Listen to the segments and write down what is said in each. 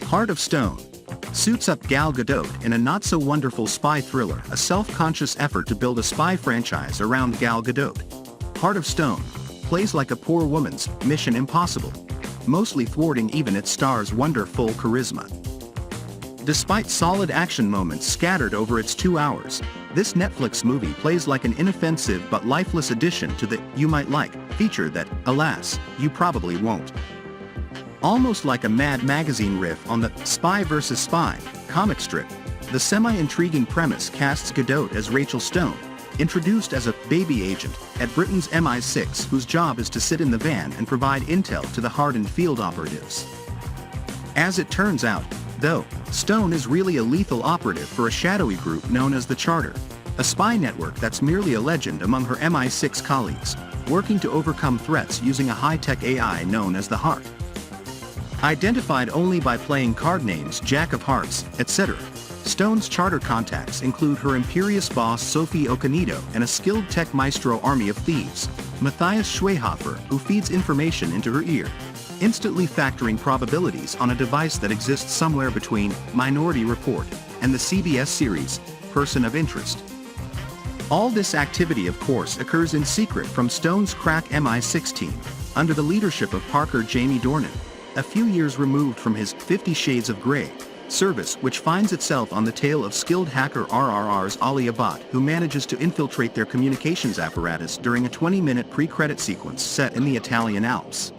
Heart of Stone suits up Gal Gadot in a not-so-wonderful spy thriller, a self-conscious effort to build a spy franchise around Gal Gadot. Heart of Stone plays like a poor woman's Mission Impossible, mostly thwarting even its star's Wonder-ful charisma. Despite solid action moments scattered over its 2 hours, this Netflix movie plays like an inoffensive but lifeless addition to the "you might like" feature that, alas, you probably won't. Almost like a Mad Magazine riff on the Spy vs. Spy comic strip, the semi-intriguing premise casts Gadot as Rachel Stone, introduced as a baby agent at Britain's MI6 whose job is to sit in the van and provide intel to the hardened field operatives. As it turns out, though, Stone is really a lethal operative for a shadowy group known as the Charter, a spy network that's merely a legend among her MI6 colleagues, working to overcome threats using a high-tech AI known as the Heart. Identified only by playing card names Jack of Hearts, etc., Stone's Charter contacts include her imperious boss Sophie Okonedo and a skilled tech maestro army of thieves, Matthias Schweihofer, who feeds information into her ear, instantly factoring probabilities on a device that exists somewhere between Minority Report and the CBS series Person of Interest. All this activity, of course, occurs in secret from Stone's crack MI6 team, under the leadership of Parker Jamie Dornan, a few years removed from his 50 Shades of Grey service, which finds itself on the tail of skilled hacker RRR's Ali Abad, who manages to infiltrate their communications apparatus during a 20-minute pre-credit sequence set in the Italian Alps.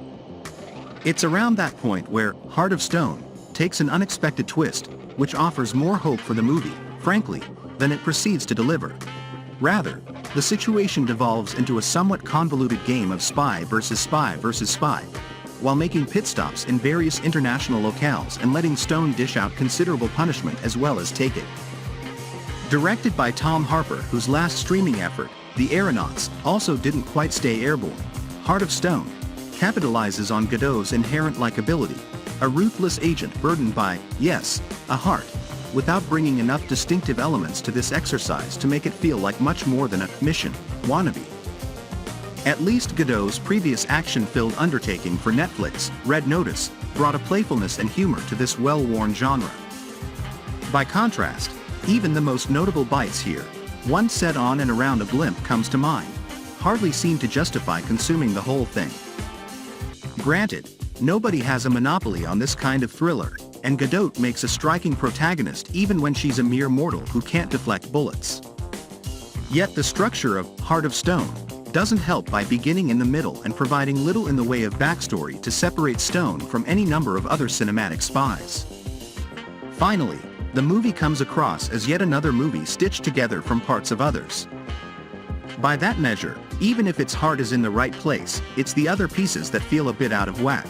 It's around that point where Heart of Stone takes an unexpected twist, which offers more hope for the movie, frankly, than it proceeds to deliver. Rather, the situation devolves into a somewhat convoluted game of spy versus spy versus spy, while making pit stops in various international locales and letting Stone dish out considerable punishment as well as take it. Directed by Tom Harper, whose last streaming effort, The Aeronauts, also didn't quite stay airborne, Heart of Stone capitalizes on Gadot's inherent likability, a ruthless agent burdened by, yes, a heart, without bringing enough distinctive elements to this exercise to make it feel like much more than a mission wannabe. At least Gadot's previous action-filled undertaking for Netflix, Red Notice, brought a playfulness and humor to this well-worn genre. By contrast, even the most notable bites here, one set on and around a blimp comes to mind, hardly seem to justify consuming the whole thing. Granted, nobody has a monopoly on this kind of thriller, and Gadot makes a striking protagonist even when she's a mere mortal who can't deflect bullets. Yet the structure of Heart of Stone doesn't help by beginning in the middle and providing little in the way of backstory to separate Stone from any number of other cinematic spies. Finally, the movie comes across as yet another movie stitched together from parts of others. By that measure, even if its heart is in the right place, it's the other pieces that feel a bit out of whack.